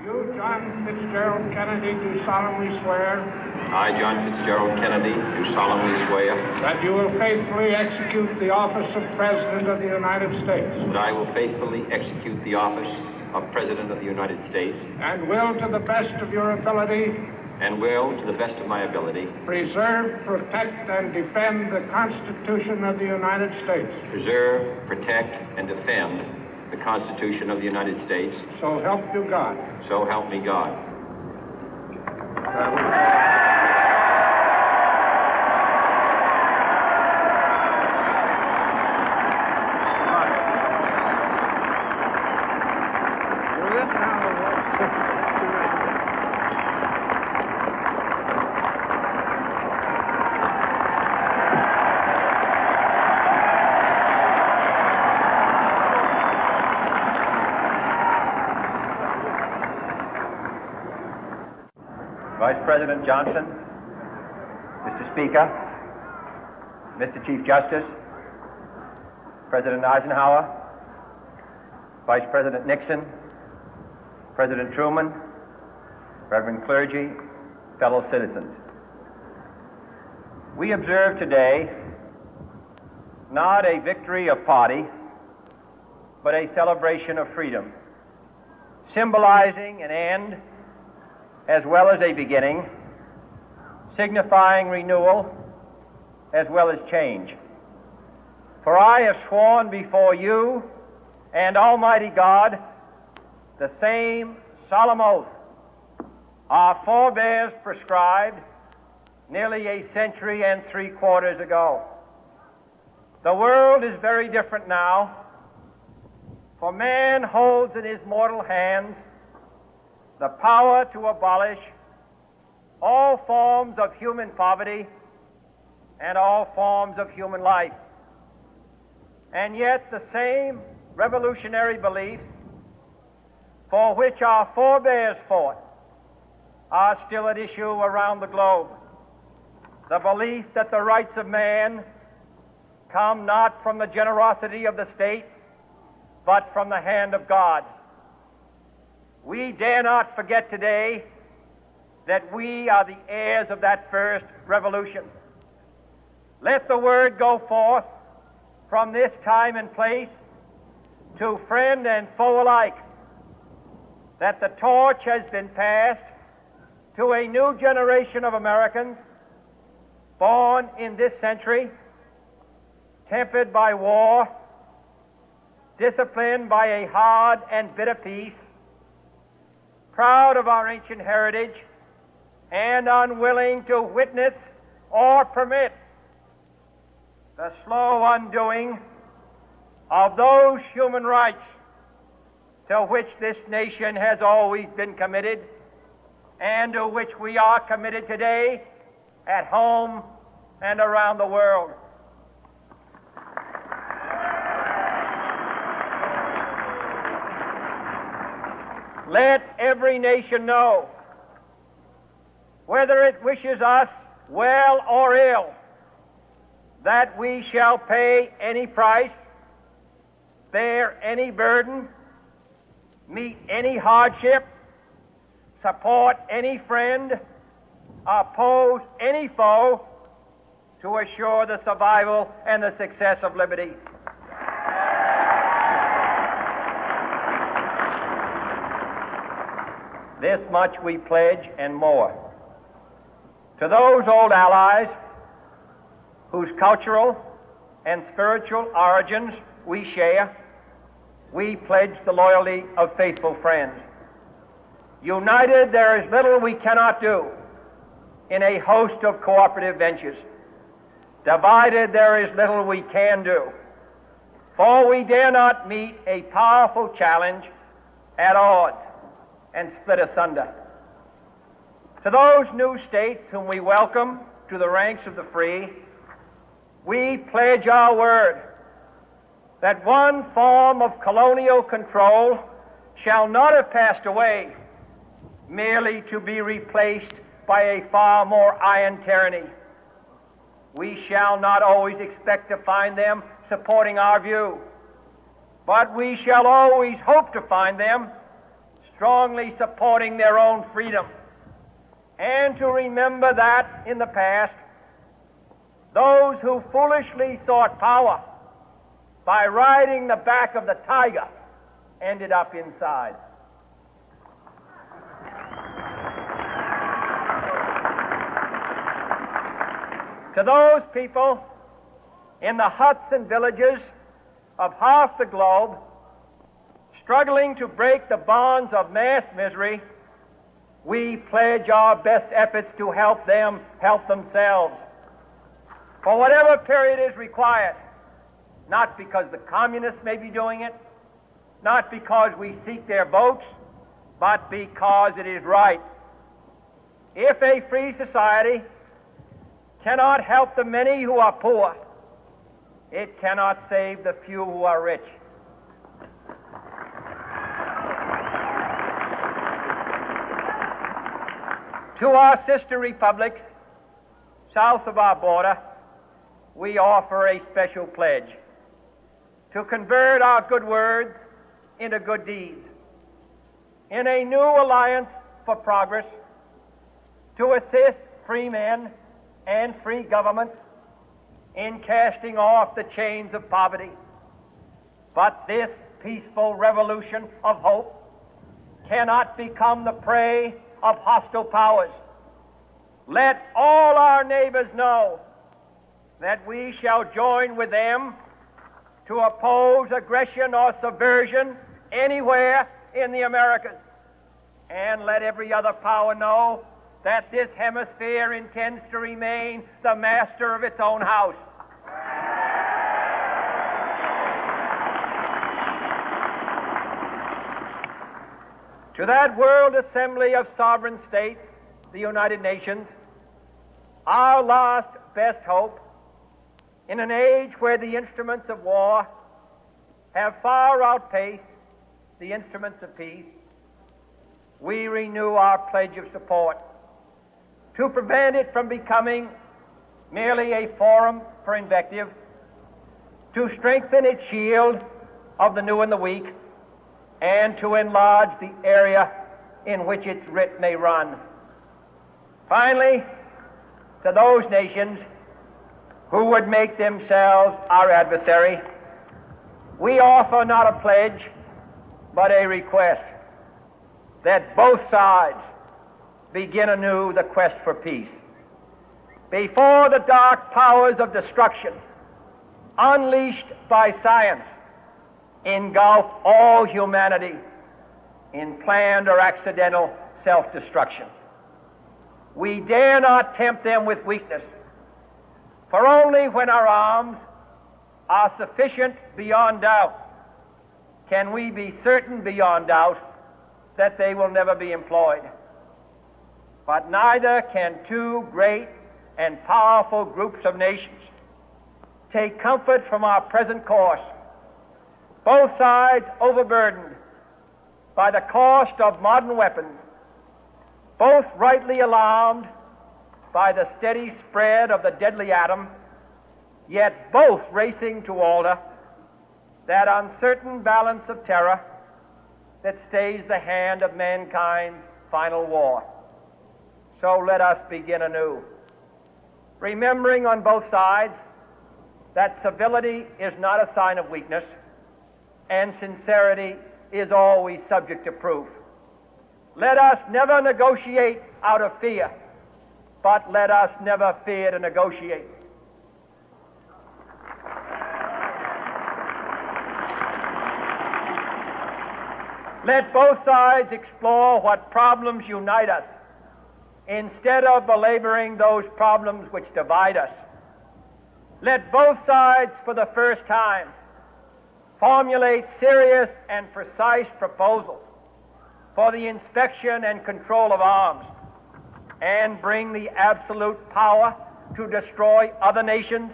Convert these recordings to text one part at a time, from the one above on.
You, John Fitzgerald Kennedy, do solemnly swear. I, John Fitzgerald Kennedy, do solemnly swear. That you will faithfully execute the office of President of the United States. That I will faithfully execute the office of President of the United States. And will, to the best of your ability. And will, to the best of my ability. Preserve, protect, and defend the Constitution of the United States. Preserve, protect, and defend the Constitution of the United States. So help you God. So help me God. Vice President Johnson, Mr. Speaker, Mr. Chief Justice, President Eisenhower, Vice President Nixon, President Truman, Reverend clergy, fellow citizens. We observe today not a victory of party, but a celebration of freedom, symbolizing an end as well as a beginning, signifying renewal as well as change. For I have sworn before you and Almighty God the same solemn oath our forebears prescribed nearly a century and 3/4 ago. The world is very different now, for man holds in his mortal hands the power to abolish all forms of human poverty and all forms of human life. And yet the same revolutionary beliefs for which our forebears fought are still at issue around the globe. The belief that the rights of man come not from the generosity of the state, but from the hand of God. We dare not forget today that we are the heirs of that first revolution. Let the word go forth from this time and place to friend and foe alike that the torch has been passed to a new generation of Americans born in this century, tempered by war, disciplined by a hard and bitter peace, proud of our ancient heritage, and unwilling to witness or permit the slow undoing of those human rights to which this nation has always been committed and to which we are committed today at home and around the world. Let every nation know, whether it wishes us well or ill, that we shall pay any price, bear any burden, meet any hardship, support any friend, oppose any foe to assure the survival and the success of liberty. This much we pledge and more. To those old allies whose cultural and spiritual origins we share, we pledge the loyalty of faithful friends. United, there is little we cannot do in a host of cooperative ventures. Divided, there is little we can do, for we dare not meet a powerful challenge at odds and split asunder. To those new states whom we welcome to the ranks of the free, we pledge our word that one form of colonial control shall not have passed away, merely to be replaced by a far more iron tyranny. We shall not always expect to find them supporting our view, but we shall always hope to find them strongly supporting their own freedom, and to remember that in the past, those who foolishly sought power by riding the back of the tiger ended up inside. To those people in the huts and villages of half the globe struggling to break the bonds of mass misery, we pledge our best efforts to help them help themselves for whatever period is required, not because the communists may be doing it, not because we seek their votes, but because it is right. If a free society cannot help the many who are poor, it cannot save the few who are rich. To our sister republics south of our border, we offer a special pledge to convert our good words into good deeds, in a new alliance for progress, to assist free men and free governments in casting off the chains of poverty. But this peaceful revolution of hope cannot become the prey of hostile powers. Let all our neighbors know that we shall join with them to oppose aggression or subversion anywhere in the Americas. And let every other power know that this hemisphere intends to remain the master of its own house. To that World Assembly of Sovereign States, the United Nations, our last best hope, in an age where the instruments of war have far outpaced the instruments of peace, we renew our pledge of support to prevent it from becoming merely a forum for invective, to strengthen its shield of the new and the weak, and to enlarge the area in which its writ may run. Finally, to those nations who would make themselves our adversary, we offer not a pledge, but a request that both sides begin anew the quest for peace. Before the dark powers of destruction, unleashed by science, engulf all humanity in planned or accidental self-destruction, we dare not tempt them with weakness, for only when our arms are sufficient beyond doubt can we be certain beyond doubt that they will never be employed. But neither can two great and powerful groups of nations take comfort from our present course, both sides overburdened by the cost of modern weapons, both rightly alarmed by the steady spread of the deadly atom, yet both racing to alter that uncertain balance of terror that stays the hand of mankind's final war. So let us begin anew, remembering on both sides that civility is not a sign of weakness, and sincerity is always subject to proof. Let us never negotiate out of fear, but let us never fear to negotiate. Let both sides explore what problems unite us, instead of belaboring those problems which divide us. Let both sides, for the first time, formulate serious and precise proposals for the inspection and control of arms, and bring the absolute power to destroy other nations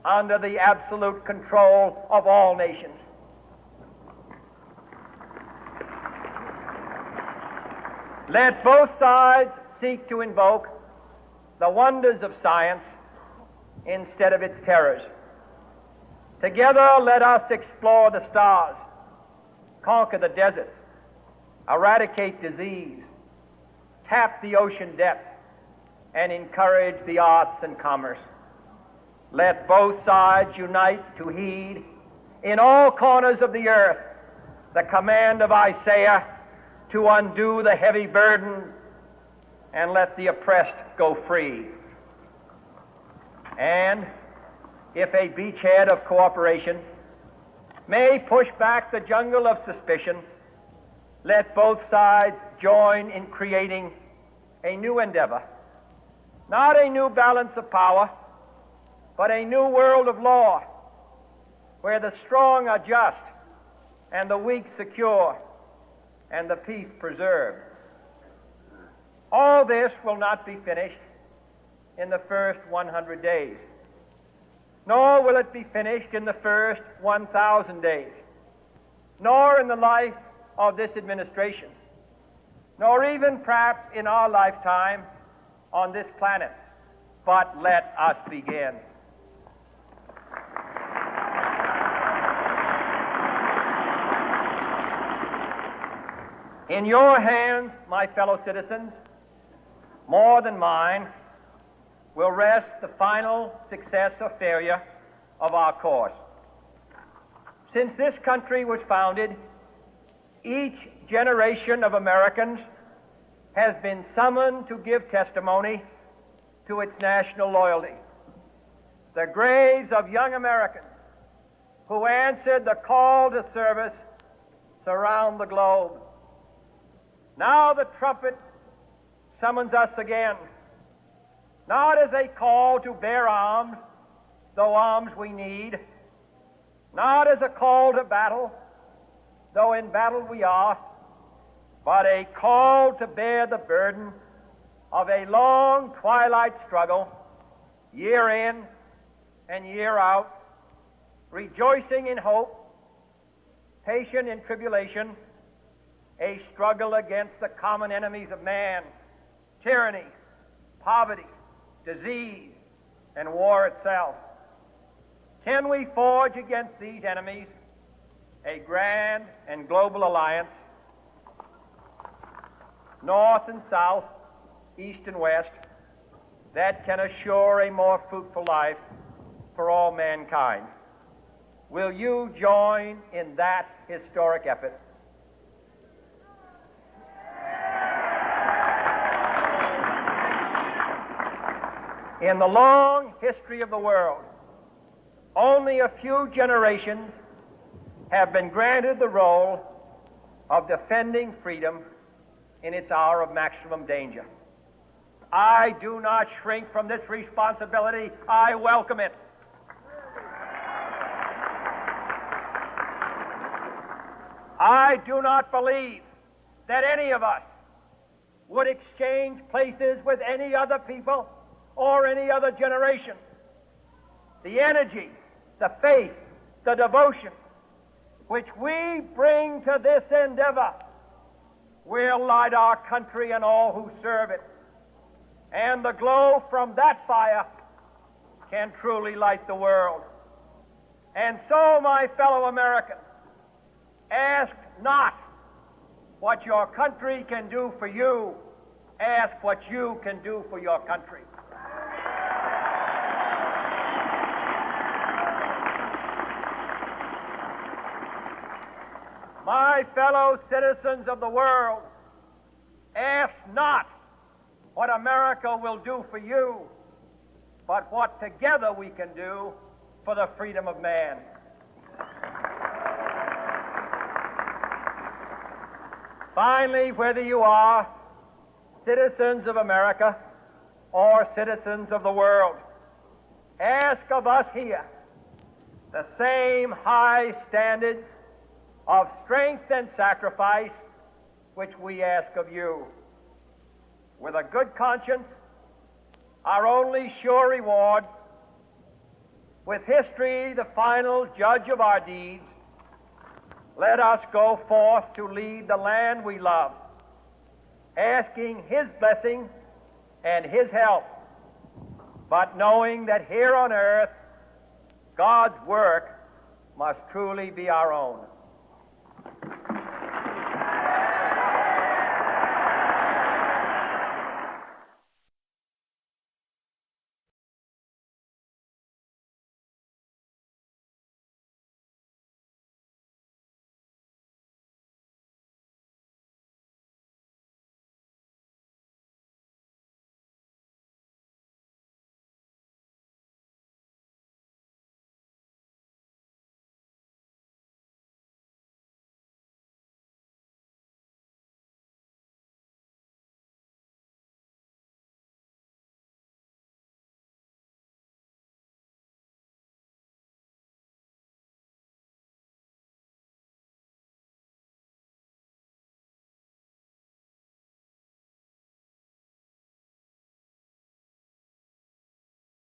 under the absolute control of all nations. Let both sides seek to invoke the wonders of science instead of its terrors. Together, let us explore the stars, conquer the deserts, eradicate disease, tap the ocean depth, and encourage the arts and commerce. Let both sides unite to heed in all corners of the earth the command of Isaiah to undo the heavy burden and let the oppressed go free. And if a beachhead of cooperation may push back the jungle of suspicion, let both sides join in creating a new endeavor, not a new balance of power, but a new world of law, where the strong are just and the weak secure and the peace preserved. All this will not be finished in the first 100 days, nor will it be finished in the first 1,000 days, nor in the life of this administration, nor even perhaps in our lifetime on this planet. But let us begin. In your hands, my fellow citizens, more than mine, will rest the final success or failure of our course. Since this country was founded, each generation of Americans has been summoned to give testimony to its national loyalty. The graves of young Americans who answered the call to service surround the globe. Now the trumpet summons us again, not as a call to bear arms, though arms we need, not as a call to battle, though in battle we are, but a call to bear the burden of a long twilight struggle, year in and year out, rejoicing in hope, patient in tribulation, a struggle against the common enemies of man, tyranny, poverty, disease, and war itself. Can we forge against these enemies a grand and global alliance, north and south, east and west, that can assure a more fruitful life for all mankind? Will you join in that historic effort? In the long history of the world, only a few generations have been granted the role of defending freedom in its hour of maximum danger. I do not shrink from this responsibility. I welcome it. I do not believe that any of us would exchange places with any other people or any other generation. The energy, the faith, the devotion which we bring to this endeavor will light our country and all who serve it. And the glow from that fire can truly light the world. And so, my fellow Americans, ask not what your country can do for you, ask what you can do for your country. My fellow citizens of the world, ask not what America will do for you, but what together we can do for the freedom of man. Finally, whether you are citizens of America or citizens of the world, ask of us here the same high standards of strength and sacrifice which we ask of you. With a good conscience, our only sure reward, with history the final judge of our deeds, let us go forth to lead the land we love, asking His blessing and His help, but knowing that here on earth, God's work must truly be our own.